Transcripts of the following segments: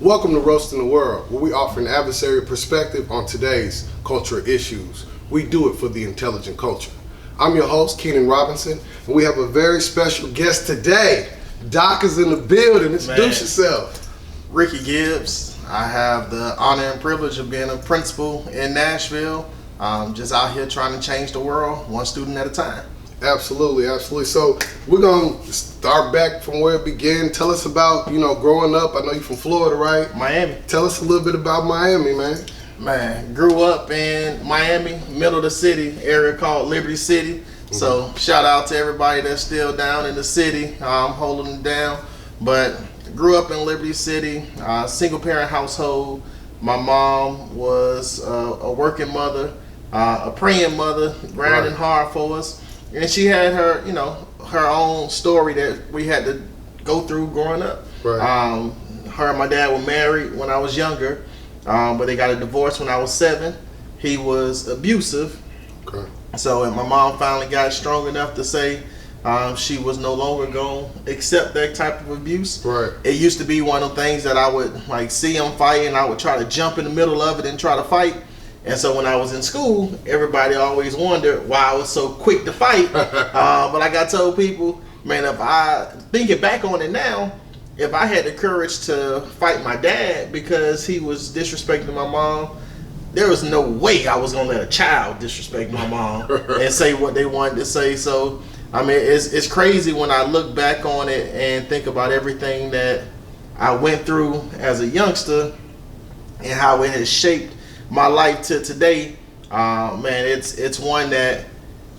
Welcome to Roasting the World, where we offer an adversarial perspective on today's cultural issues. We do it for the intelligent culture. I'm your host, Keenan Robinson, and we have a very special guest today. Doc is in the building. Introduce yourself. Ricky Gibbs. I have the honor and privilege of being a principal in Nashville. Just out here trying to change the world, one student at a time. Absolutely, absolutely. So we're going to start back from where it began. Tell us about, growing up. I know you're from Florida, right? Miami. Tell us a little bit about Miami, man. Man, grew up in Miami, middle of the city, area called Liberty City. Mm-hmm. So shout out to everybody that's still down in the city, holding it down. But grew up in Liberty City, single parent household. My mom was a working mother, a praying mother, grinding hard for us. And she had her, her own story that we had to go through growing up. Right. Her and my dad were married when I was younger, but they got a divorce when I was 7. He was abusive. Okay. So and my mom finally got strong enough to say she was no longer going to accept that type of abuse. Right. It used to be one of the things that I would see them fighting, and I would try to jump in the middle of it and try to fight. And so when I was in school, everybody always wondered why I was so quick to fight. But like I told people, man, if I thinking back on it now, if I had the courage to fight my dad because he was disrespecting my mom, there was no way I was gonna let a child disrespect my mom and say what they wanted to say. So I mean, it's crazy when I look back on it and think about everything that I went through as a youngster and how it has shaped my life to today. Man, it's one that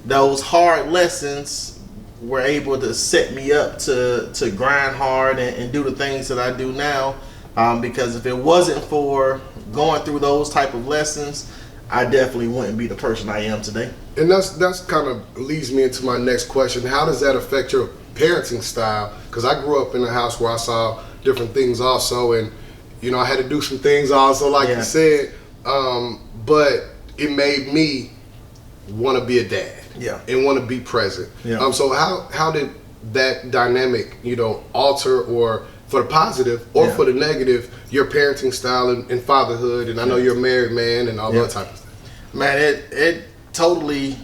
those hard lessons were able to set me up to grind hard and do the things that I do now. Because if it wasn't for going through those type of lessons, I definitely wouldn't be the person I am today. And that's kind of leads me into my next question. How does that affect your parenting style? Because I grew up in a house where I saw different things also, and I had to do some things also, like you said. But it made me want to be a dad, and want to be present. So how did that dynamic, alter, or for the positive or for the negative, your parenting style and fatherhood? And I know you're a married man and all that type of stuff. Man, it totally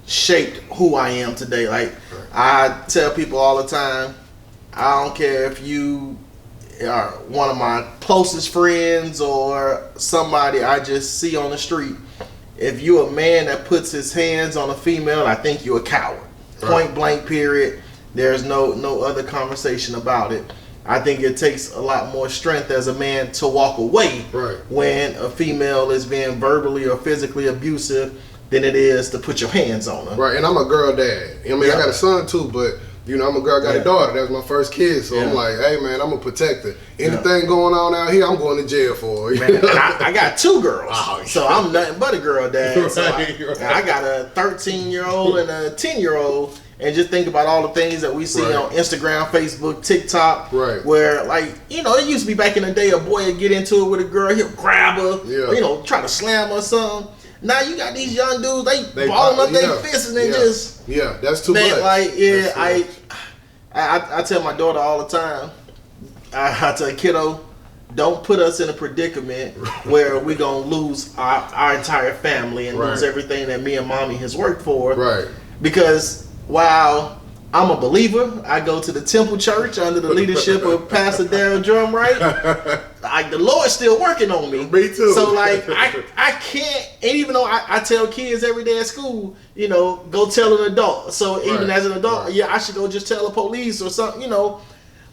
shaped who I am today. Like I tell people all the time, I don't care if you are one of my closest friends or somebody I just see on the street. If you're a man that puts his hands on a female, I think you're a coward. Point blank, period. There's no other conversation about it. I think it takes a lot more strength as a man to walk away when a female is being verbally or physically abusive than it is to put your hands on her. Right, and I'm a girl dad. I mean, I got a son too, but I'm a girl, I got a daughter. That was my first kid, so I'm like, hey man, I'm a protector. Anything going on out here, I'm going to jail for. Man, I got 2 girls, so I'm nothing but a girl dad. So I got a 13-year-old and a 10-year-old, and just think about all the things that we see on Instagram, Facebook, TikTok, where it used to be back in the day, a boy would get into it with a girl, he'll grab her, or, try to slam her or something. Now you got these young dudes, they balling up their fists and they just that's too much. I tell my daughter all the time, I tell kiddo, don't put us in a predicament where we're gonna lose our entire family and lose everything that me and mommy has worked for. Right. Because while I'm a believer, I go to the Temple Church under the leadership of Pastor Darryl Drumright. The Lord's still working on me. Me too. So I can't, and even though I tell kids every day at school, go tell an adult. So even as an adult, I should go just tell the police or something,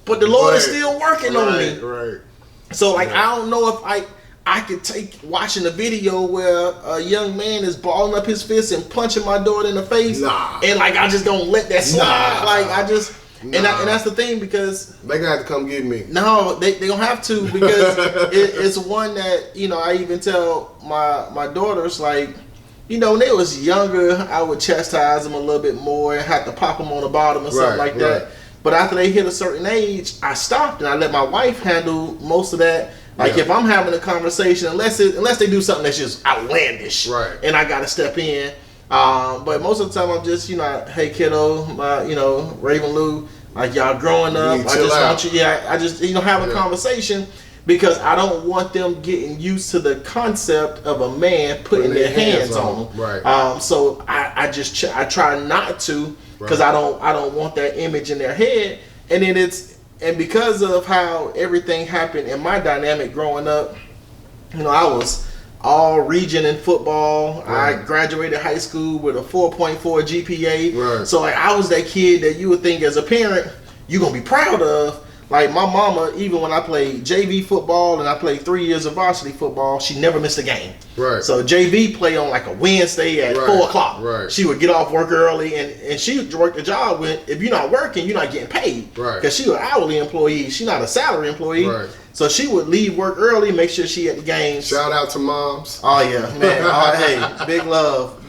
But the Lord is still working on me. Right. So I don't know if I could take watching a video where a young man is balling up his fist and punching my daughter in the face, and I just gonna let that slide. And that's the thing, because they gonna have to come get me. No, they don't have to, because it's one that I even tell my daughters, when they was younger, I would chastise them a little bit more and have to pop them on the bottom or something like that. But after they hit a certain age, I stopped and I let my wife handle most of that. If I'm having a conversation, unless they do something that's just outlandish, and I gotta step in. But most of the time I'm just, hey kiddo, Raven Lou, like y'all growing up, I just want you, I just, have a conversation. because I don't want them getting used to the concept of a man putting their hands on them. Right. So I try not to, because I don't want that image in their head. And then because of how everything happened in my dynamic growing up, I was all region in football. Right. I graduated high school with a 4.4 GPA. Right. So like I was that kid that you would think as a parent you're gonna be proud of. Like my mama, even when I played JV football and I played 3 years of varsity football, she never missed a game. Right. So JV play on like a Wednesday at 4 o'clock. Right. She would get off work early and she would work the job with, if you're not working, you're not getting paid. Right. Because she was an hourly employee. She's not a salary employee. Right. So she would leave work early, make sure she at the games. Shout out to moms. Oh yeah, man. Hey, big love.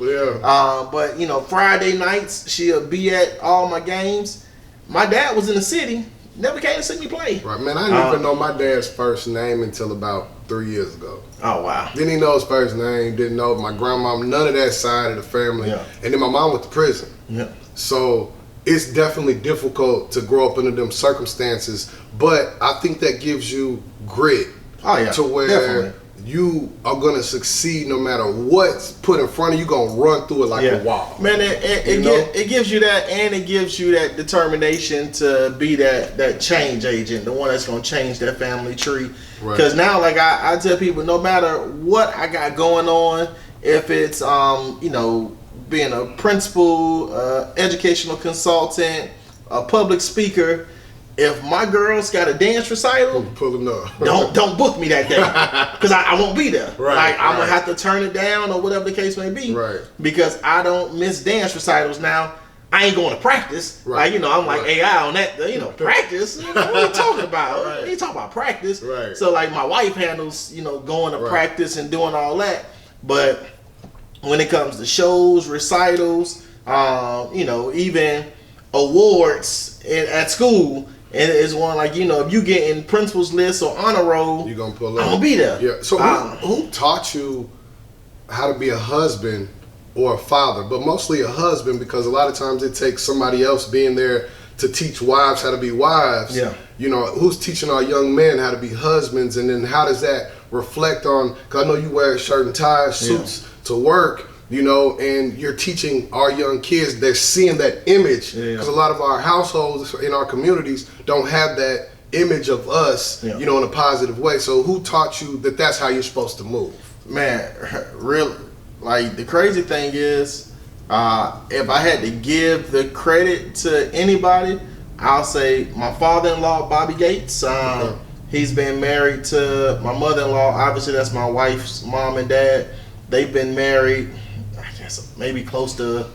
Yeah. But Friday nights she'll be at all my games. My dad was in the city. Never came to see me play. Right, man. I didn't even know my dad's first name until about 3 years ago. Oh wow. Didn't even know his first name. Didn't know my grandma. None of that side of the family. Yeah. And then my mom went to prison. Yeah. So it's definitely difficult to grow up under them circumstances. But I think that gives you grit. Oh yeah. To where definitely. You are gonna succeed no matter what's put in front of you. You're gonna run through it like a wall. Man, it gives you that, and it gives you that determination to be that change agent, the one that's gonna change that family tree. Because now, like I tell people, no matter what I got going on, if it's being a principal, educational consultant, a public speaker. If my girls got a dance recital, pulling up. don't book me that day, because I won't be there. Right, like I'm gonna have to turn it down or whatever the case may be. Right. Because I don't miss dance recitals. Now I ain't going to practice. Right. Like I'm like AI on that. Practice. What are you talking about? Right. You talking about practice? Right. So like my wife handles going to practice and doing all that. But when it comes to shows, recitals, even awards at school. And it's one like, if you get in principal's list or honor roll, you're going to pull up. I'm going to be there. Yeah. So who taught you how to be a husband or a father? But mostly a husband, because a lot of times it takes somebody else being there to teach wives how to be wives. Yeah. Who's teaching our young men how to be husbands? And then how does that reflect on, because I know you wear shirt and ties, suits to work. And you're teaching our young kids, they're seeing that image, because a lot of our households in our communities don't have that image of us, in a positive way. So who taught you that that's how you're supposed to move? Man, really, like the crazy thing is, if I had to give the credit to anybody, I'll say my father-in-law, Bobby Gates. He's been married to my mother-in-law. Obviously, that's my wife's mom and dad. They've been married, maybe close to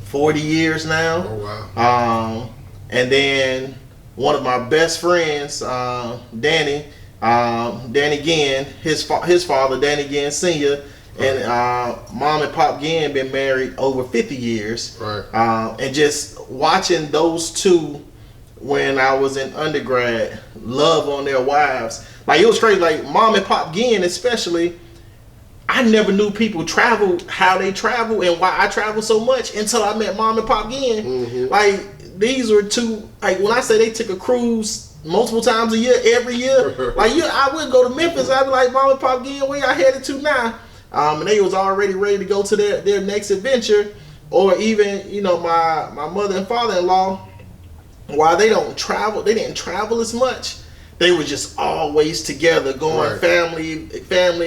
40 years now. Oh wow. And then one of my best friends, Danny Ginn, his father, Danny Ginn Sr., and mom and pop Ginn been married over 50 years. Right. And just watching those two when I was in undergrad love on their wives. Like it was crazy. Like mom and pop Ginn especially, I never knew people travel, how they travel, and why I travel so much until I met Mom and Pop Ginn. Mm-hmm. Like these were two. Like when I say they took a cruise multiple times a year, every year. I would go to Memphis. I'd be like, Mom and Pop Ginn, where y'all headed to now? And they was already ready to go to their next adventure. Or even my mother and father-in-law, while they didn't travel as much. They were just always together, going family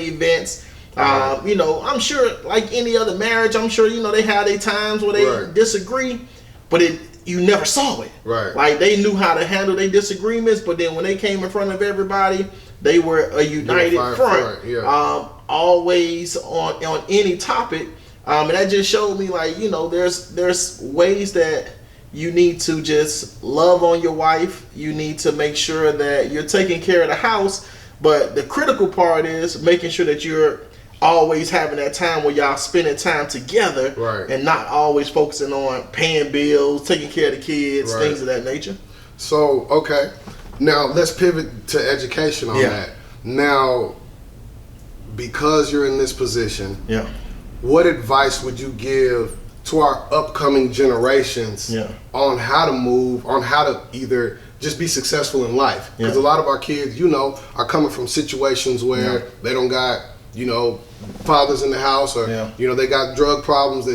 events. I'm sure, like any other marriage, I'm sure they had their times where they disagree, but you never saw it. Right. Like they knew how to handle their disagreements, but then when they came in front of everybody, they were a united front. Yeah. Always on any topic, and that just showed me like there's ways that you need to just love on your wife. You need to make sure that you're taking care of the house, but the critical part is making sure that you're always having that time where y'all spending time together, and not always focusing on paying bills, taking care of the kids, things of that nature. So, okay. Now, let's pivot to education on that. Now, because you're in this position, what advice would you give to our upcoming generations on how to move, on how to either just be successful in life. Because Yeah. a lot of our kids, you know, are coming from situations where they don't got, you know, fathers in the house, or you know, they got drug problems.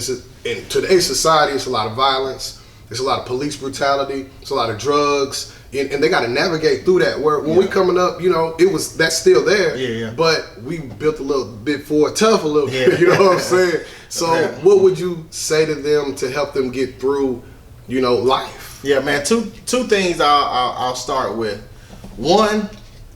In today's society, it's a lot of violence. There's a lot of police brutality. It's a lot of drugs, and they got to navigate through that. Where when we coming up, you know, that's still there. But we built a little bit tough a little bit. You know what I'm saying? So, what would you say to them to help them get through, you know, life? Yeah, man. Two things I'll start with. One,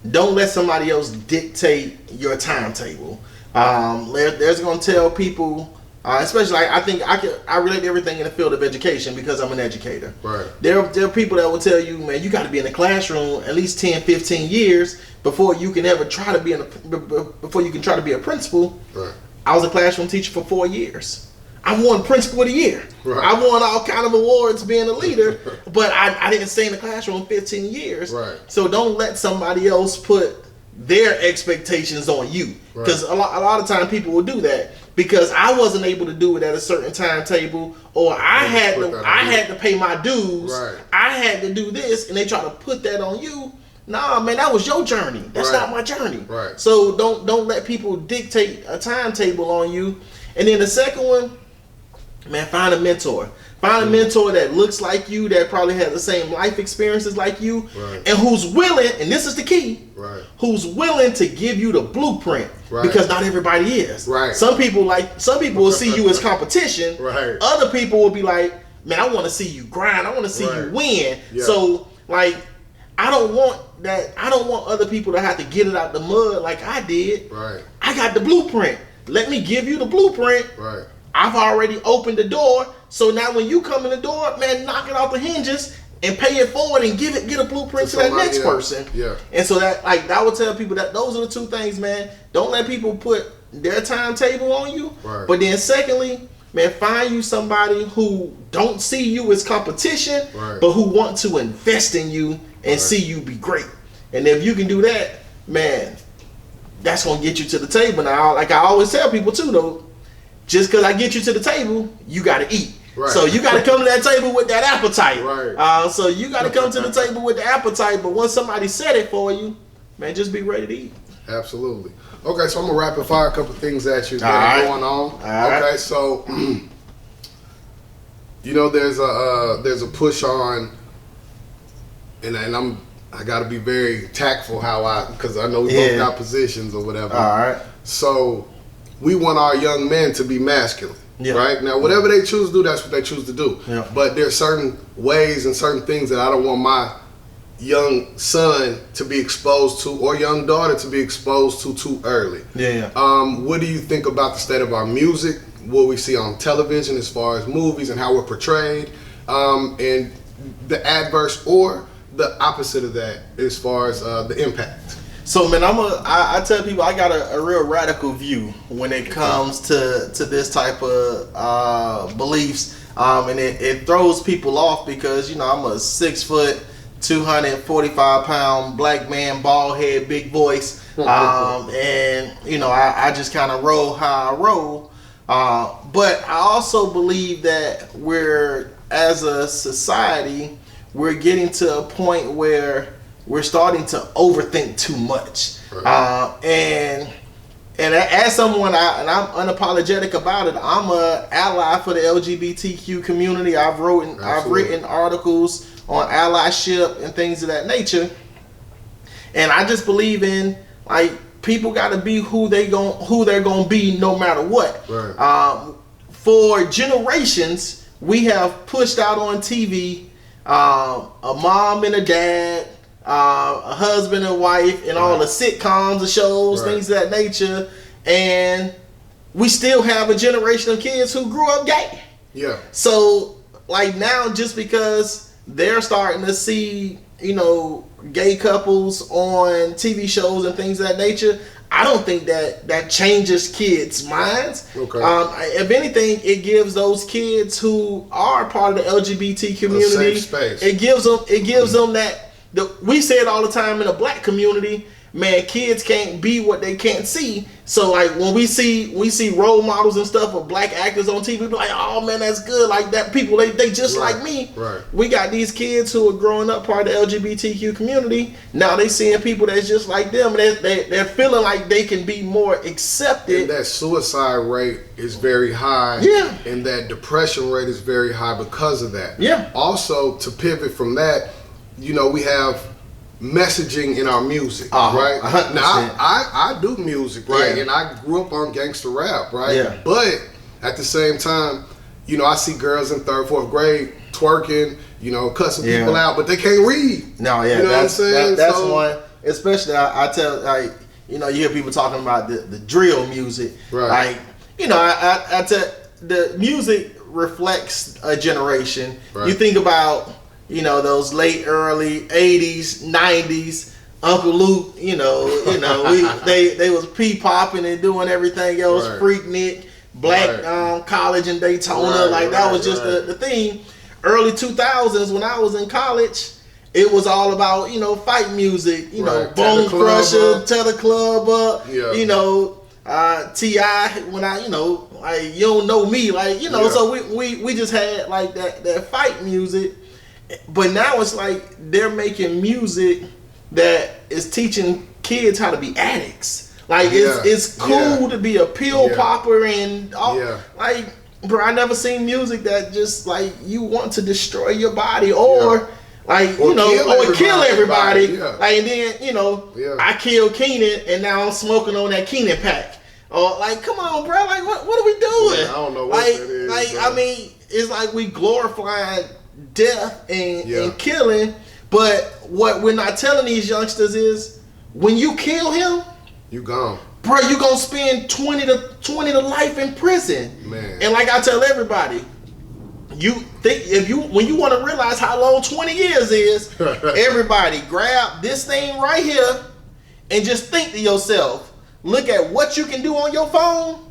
don't let somebody else dictate your timetable. There's gonna tell people. Especially, I think I relate to everything in the field of education because I'm an educator. Right. There are people that will tell you, man, you got to be in the classroom at least 10, 15 years before you can ever try to be a principal. Right. I was a classroom teacher for 4 years. I won Principal of the Year. Right. I won all kind of awards being a leader, but I didn't stay in the classroom 15 years. Right. So don't let somebody else put their expectations on you, because a lot of time people will do that because I wasn't able to do it at a certain timetable, or I had to pay my dues. Right. I had to do this, and they try to put that on you. Nah, man, that was your journey. That's not my journey. Right. So don't let people dictate a timetable on you. And then the second one, man, find a mentor. Find a mentor that looks like you, that probably has the same life experiences like you, and who's willing, and this is the key, who's willing to give you the blueprint, because not everybody is. Right. Some people will see you as competition. Right. Other people will be like, man, I want to see you grind. I want to see you win. Yeah. So, like, I don't want other people to have to get it out the mud like I did. Right. I got the blueprint. Let me give you the blueprint. Right. I've already opened the door, so now when you come in the door, man, knock it off the hinges and pay it forward and get a blueprint to that next person. Yeah. And so that, like, I would tell people that those are the two things, man. Don't let people put their timetable on you. Right. But then secondly, man, find you somebody who don't see you as competition, but who want to invest in you and see you be great. And if you can do that, man, that's gonna get you to the table. Now, like I always tell people too, though, just because I get you to the table, you got to eat. Right. So you got to come to that table with that appetite. Right. So you got to come to the table with the appetite. But once somebody set it for you, man, just be ready to eat. Absolutely. Okay, so I'm gonna rapid fire a couple things at you that are going on. Okay, so you know there's a push on, and I got to be very tactful because I know we both got positions or whatever. All right. So we want our young men to be masculine, right? Now, whatever they choose to do, that's what they choose to do. Yeah. But there's certain ways and certain things that I don't want my young son to be exposed to, or young daughter to be exposed to too early. Yeah. What do you think about the state of our music, what we see on television as far as movies and how we're portrayed, and the adverse or the opposite of that as far as the impact? So, man, I tell people I got a real radical view when it comes to this type of beliefs, and it throws people off because, you know, I'm a 6 foot, 245 pound black man, bald head, big voice, and you know I just kind of roll how I roll. But I also believe that as a society, we're getting to a point where we're starting to overthink too much. And as someone, and I'm unapologetic about it, I'm a ally for the LGBTQ community. I've written articles on allyship and things of that nature. And I just believe in, like, people got to be who they're gonna be no matter what. For generations, we have pushed out on TV a mom and a dad, a husband and wife, and all the sitcoms, the shows, things of that nature, and we still have a generation of kids who grew up gay. Yeah. So, like, now, just because they're starting to see, you know, gay couples on TV shows and things of that nature, I don't think that changes kids' minds. Okay. If anything, it gives those kids who are part of the LGBT community, a safe space. It gives them that. We say it all the time in the black community, man, kids can't be what they can't see. So like when we see role models and stuff of black actors on TV, we be like, oh man, that's good. Like that people they just like me. Right. We got these kids who are growing up part of the LGBTQ community. Now they seeing people that's just like them, and they're feeling like they can be more accepted. And that suicide rate is very high. Yeah. And that depression rate is very high because of that. Yeah. Also, to pivot from that, we have messaging in our music, right? 100%. Now, I do music, right? Yeah. And I grew up on gangster rap, right? Yeah. But at the same time, I see girls in 3rd, 4th grade twerking, cussing people out, but they can't read. No, yeah, you know what I'm saying? That's one. Especially, I tell, like, you hear people talking about the drill music, right? Like, I tell the music reflects a generation. Right. You think about, those late early 80s, 90s, Uncle Luke, they was popping and doing everything else, Right. Freaknik, Black College in Daytona, that was just the thing. Early 2000s when I was in college, it was all about, fight music, Bone Crusher, Tear the Club Up, T.I. when you don't know me, so we just had like that fight music. But now it's like they're making music that is teaching kids how to be addicts. Like it's cool to be a pill popper and all. Like, bro, I never seen music that just like you want to destroy your body or like or kill everybody. Like, and then I killed Keenan and now I'm smoking on that Keenan pack. Or like, come on, bro. Like, what are we doing? I don't know what that is. Like, bro. I mean, it's like we glorifying death and killing, but what we're not telling these youngsters is when you kill him, you gone, bro. You gonna spend 20 to life in prison, man. And like I tell everybody, you think when you want to realize how long 20 years is, everybody grab this thing right here and just think to yourself, look at what you can do on your phone.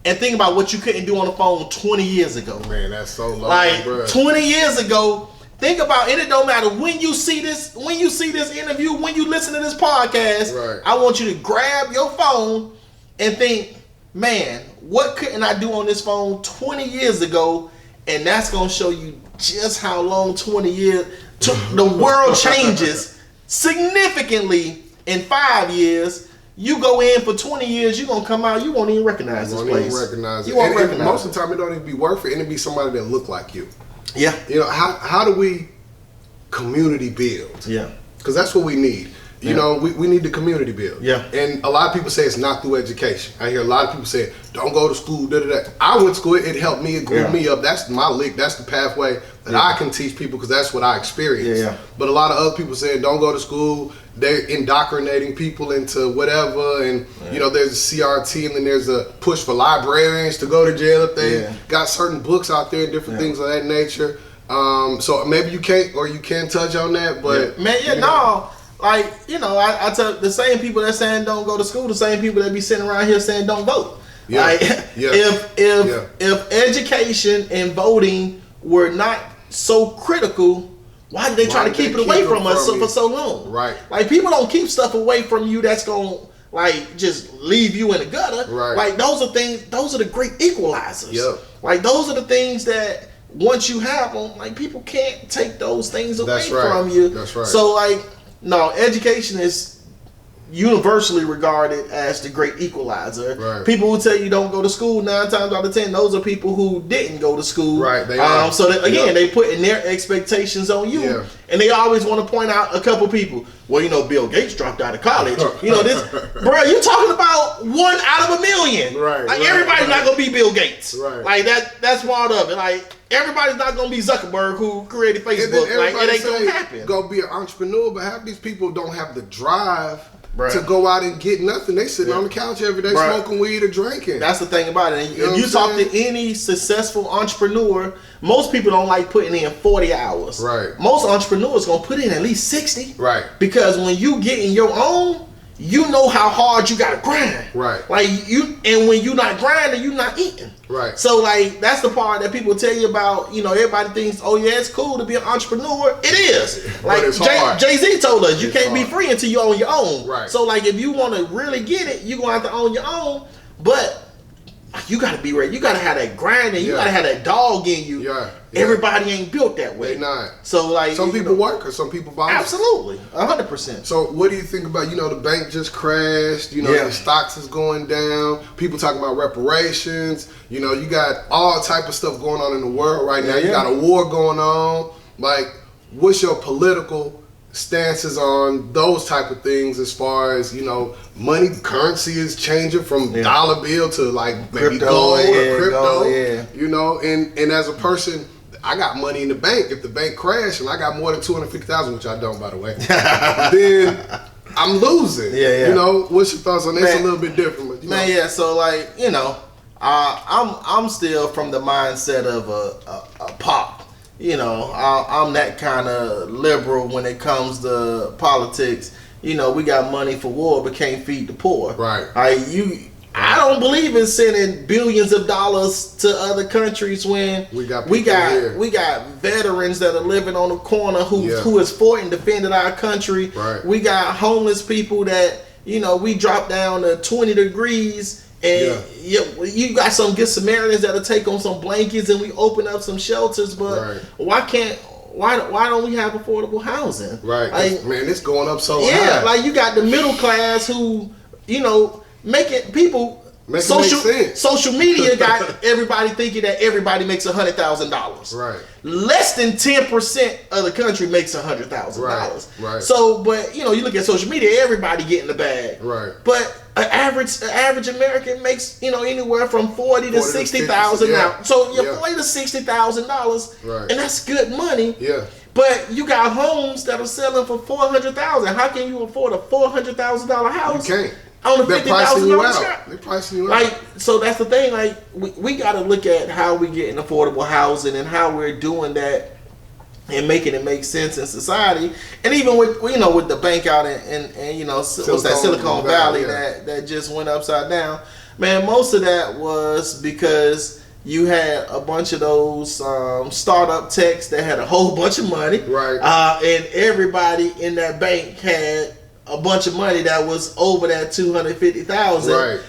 And think about what you couldn't do on the phone 20 years ago. Man, that's so long, like, bro. 20 years ago, think about it. It don't matter when you see this interview, when you listen to this podcast, right. I want you to grab your phone and think, man, what couldn't I do on this phone 20 years ago? And that's going to show you just how long 20 years, the world changes significantly in 5 years. You go in for 20 years, you're going to come out, you won't even recognize this place. You won't recognize it. Most of the time, it don't even be worth it, and it be somebody that look like you. Yeah. How do we community build? Yeah. Because that's what we need. We need the community build. Yeah. And a lot of people say it's not through education. I hear a lot of people say, don't go to school, da-da-da. I went to school, it helped me, it grew me up. That's my lick, that's the pathway that I can teach people because that's what I experienced. Yeah. But a lot of other people saying, don't go to school, they're indoctrinating people into whatever, and there's a CRT, and then there's a push for librarians to go to jail if they got certain books out there and different things of that nature. So maybe you can't touch on that, but like, I tell the same people that saying don't go to school, the same people that be sitting around here saying don't vote. Yeah. Like, if education and voting were not so critical, why did they try to keep it away from us for so long? Right. Like, people don't keep stuff away from you that's gonna like just leave you in the gutter. Right. Like, those are the great equalizers. Yep. Like, those are the things that once you have them, like, people can't take those things away from you. That's right. So like, no, education is universally regarded as the great equalizer. Right. People who tell you don't go to school, 9 times out of 10, those are people who didn't go to school. Right. They are. So they put in their expectations on you, and they always want to point out a couple people. Well, Bill Gates dropped out of college. This, bro. You talking about 1 out of a million. Right. Like, everybody's not gonna be Bill Gates. Right. Like that's part of it. Like, everybody's not gonna be Zuckerberg who created Facebook. Like, it ain't gonna happen. Go be an entrepreneur, but half these people don't have the drive to go out and get nothing. They sitting on the couch every day smoking weed or drinking. That's the thing about it. And if you talk to any successful entrepreneur, most people don't like putting in 40 hours. Right. Most entrepreneurs gonna put in at least 60. Right. Because when you get in your own, you know how hard you gotta grind. Right. Like and when you're not grinding, you're not eating. Right. So like that's the part that people tell you about. You know, everybody thinks, oh yeah, it's cool to be an entrepreneur. It is. Like Jay-Z told us, you can't be free until you own your own. Right. So like if you want to really get it, you're gonna have to own your own. But you gotta be ready. You gotta have that grinding. You gotta have that dog in you. Yeah. Everybody ain't built that way. They not. So like some people work or some people volunteer. Absolutely, 100%. So what do you think about, the bank just crashed, the stocks is going down, people talking about reparations, you got all type of stuff going on in the world right now. You got a war going on. Like, what's your political stances on those type of things as far as, money, currency is changing from dollar bill to like maybe gold or crypto, and as a person, I got money in the bank. If the bank crashed and I got more than $250,000, which I don't, by the way, then I'm losing. What's your thoughts on this? It's a little bit different, but, So like, I'm still from the mindset of a pop. I'm that kind of liberal when it comes to politics. We got money for war, but can't feed the poor. Right. I don't believe in sending billions of dollars to other countries when we got veterans that are living on the corner who has fought and defended our country. Right. We got homeless people that we drop down to 20 degrees. And you got some good Samaritans that'll take on some blankets and we open up some shelters, but why don't we have affordable housing? Right. Like, man, it's going up so high. Yeah, like you got the middle class who, making people social media got everybody thinking that everybody makes $100,000. Right. Less than 10% of the country makes $100,000. Right. So, but you look at social media, everybody getting the bag. Right. But an average American makes anywhere from $40,000 to $60,000 now. So you're $40,000 to $60,000, right, and that's good money. Yeah. But you got homes that are selling for $400,000. How can you afford a $400,000 house? You can't. On a $50,000 shop. They're pricing you out. Like, so that's the thing. Like, we got to look at how we get in affordable housing and how we're doing that and making it make sense in society. And even with with the bank out in what's that Silicon Valley that just went upside down. Man, most of that was because you had a bunch of those startup techs that had a whole bunch of money, right? And everybody in that bank had a bunch of money that was over that $250,000, right?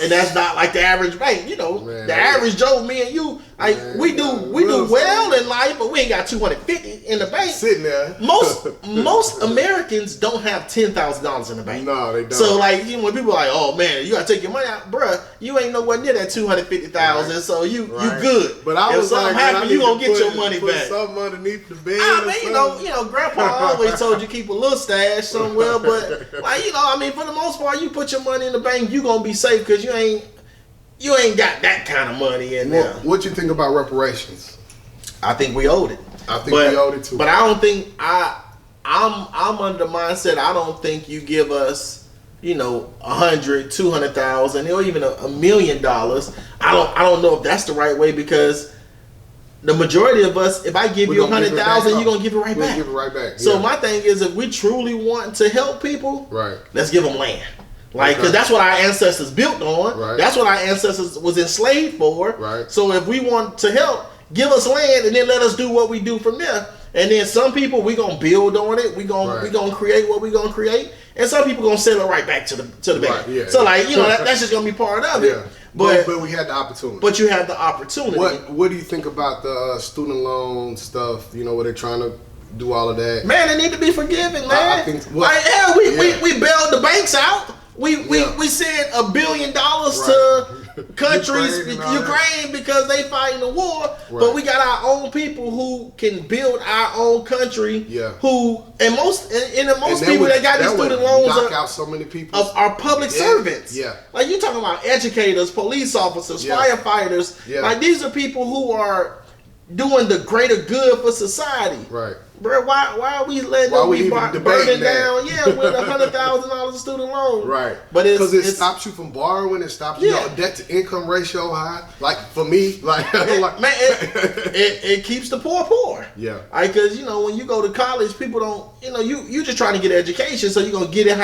And that's not like the average bank. Man, the average Joe, me and you, like we do well in life, but we ain't got $250 in the bank sitting there. Most Americans don't have $10,000 in the bank. No, they don't. So like when people are like, oh man, you gotta take your money out, bruh, you ain't nowhere near that $250,000, right, so you good. But I was like, happen, you gonna get your money back. Something underneath the bed. Grandpa always told you keep a little stash somewhere, but like for the most part, you put your money in the bank, you gonna be safe because you ain't got that kind of money in there. What you think about reparations? I think we owed it. I think we owed it too. But I don't think I'm under the mindset. I don't think you give us $100,000, $200,000, or even $1 million. I don't know if that's the right way because the majority of us, if I give you $100,000, you're gonna give it right back. Give it right back. So my thing is, if we truly want to help people, right, let's give them land. Like, because that's what our ancestors built on. Right. That's what our ancestors was enslaved for. Right. So if we want to help, give us land and then let us do what we do from there. And then some people, we gonna build on it. We gonna create what we gonna create. And some people gonna sell it right back to the bank. Right, yeah, so like that's just gonna be part of it. Yeah. But we had the opportunity. But you have the opportunity. What do you think about the student loan stuff? Where they're trying to do all of that. Man, they need to be forgiven, man. I think we bailed the banks out. We sent $1 billion to countries, Ukraine, because they fighting the war. Right. But we got our own people who can build our own country. Yeah. Most people that got these student loans knock out so many people are public servants. Yeah. Like you talking about educators, police officers, firefighters. Yeah. Like these are people who are doing the greater good for society. Right. Bro, why are we letting them be burning down? Yeah, with $100,000 student loan. Right. But because it stops you from borrowing. It stops debt to income ratio high. Like for me, it keeps the poor. Yeah. Because when you go to college, people don't. You just trying to get an education, so you're gonna get it.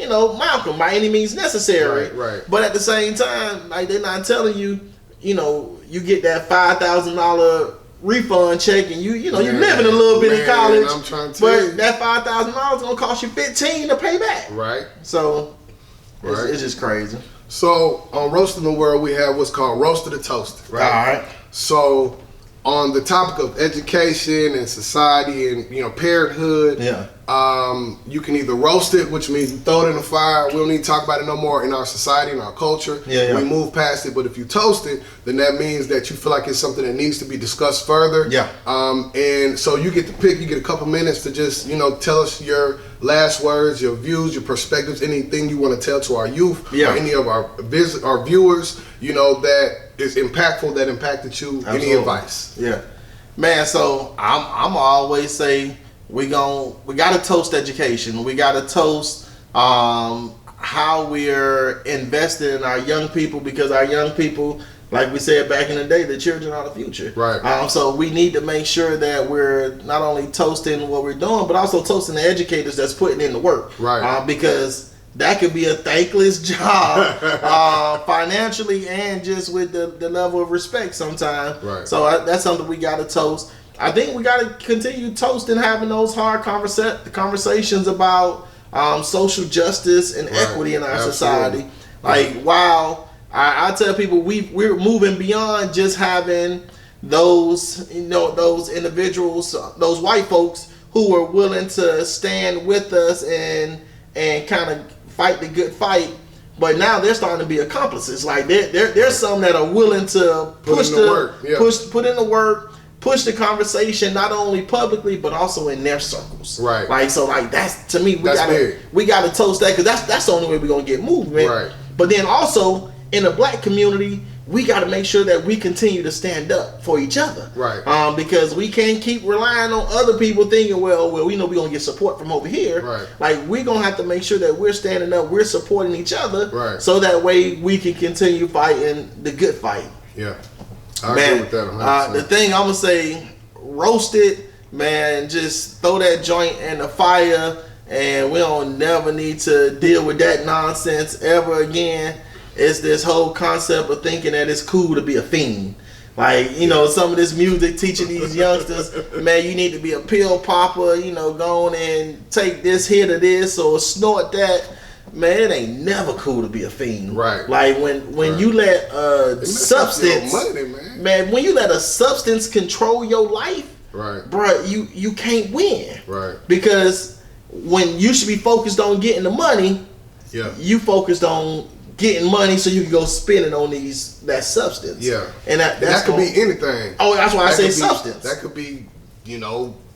Malcolm by any means necessary. Right. But at the same time, like they're not telling you, you get that $5,000 refund check and you living a little bit in college. I'm trying to tell you. That $5,000 gonna cost you $15 to pay back. Right. So it's just crazy. So on Roasting the World, we have what's called Roasted or Toasted, right? All right. So on the topic of education and society and parenthood, you can either roast it, which means you throw it in the fire. We don't need to talk about it no more in our society, in our culture. We move past it. But if you toast it, then that means that you feel like it's something that needs to be discussed further. And so you get to pick. You get a couple minutes to just tell us your last words, your views, your perspectives, anything you want to tell to our youth or any of our viewers. That is impactful, that impacted you. Absolutely. Any advice? Yeah, man. So I'm always say we gotta toast education. We gotta toast how we're invested in our young people, because our young people, like we said back in the day, the children are the future. Right. So we need to make sure that we're not only toasting what we're doing, but also toasting the educators that's putting in the work. Right. Because that could be a thankless job financially and just with the level of respect sometimes. Right. So that's something we got to toast. I think we got to continue toasting, having those hard conversations about social justice and equity in our society. Like, wow, I tell people we're moving beyond just having those those individuals, those white folks who are willing to stand with us and kind of fight the good fight, but now they're starting to be accomplices. Like there's some that are willing to put in the work, push the conversation not only publicly but also in their circles. Right. Like that's to me we gotta toast that, because that's the only way we're gonna get movement. Right. But then also in the black community, we got to make sure that we continue to stand up for each other. Right. Because we can't keep relying on other people thinking, well, we know we're going to get support from over here. Right. Like, we're going to have to make sure that we're standing up, we're supporting each other. Right. So that way we can continue fighting the good fight. Yeah. I agree with that 100%. The thing I'm going to say, roast it, man, just throw that joint in the fire, and we don't never need to deal with that nonsense ever again. It's this whole concept of thinking that it's cool to be a fiend. Like, some of this music teaching these youngsters, man, you need to be a pill popper, go on and take this hit of this or snort that. Man, it ain't never cool to be a fiend. Right. Like when you let substance, man, when you let a substance control your life, right, bruh, you can't win. Right. Because when you should be focused on getting the money, you focused on getting money so you can go spend it on that substance. Yeah. And that could be anything. Oh, that's why I say substance. That could be,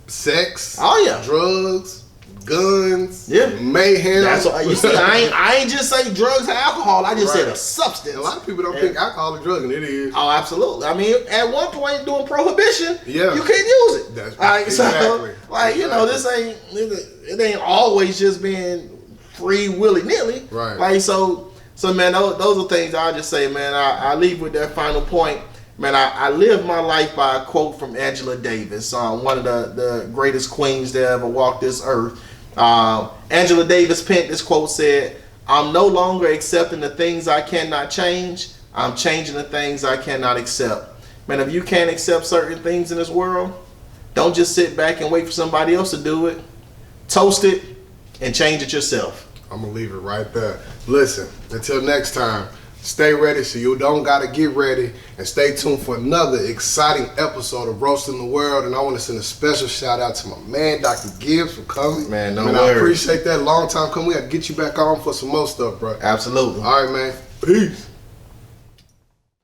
sex. Oh yeah. Drugs, guns. Yeah. Mayhem. That's what you see. I ain't just say drugs and alcohol. I just said a substance. A lot of people don't think alcohol is a drug, and it is. Oh, absolutely. I mean, at one point during prohibition, you couldn't use it. That's exactly. So, this ain't. It ain't always just being free willy nilly. Right. Like so. So, man, those are things I just say, man. I leave with that final point. Man, I live my life by a quote from Angela Davis, one of the greatest queens that ever walked this earth. Angela Davis penned this quote, said, "I'm no longer accepting the things I cannot change. I'm changing the things I cannot accept." Man, if you can't accept certain things in this world, don't just sit back and wait for somebody else to do it. Toast it and change it yourself. I'm going to leave it right there. Listen, until next time, stay ready so you don't got to get ready, and stay tuned for another exciting episode of Roasting the World. And I want to send a special shout out to my man, Dr. Gibbs, for coming. Man, no worries. worries. I appreciate that. Long time coming. We got to get you back on for some more stuff, bro. Absolutely. All right, man. Peace.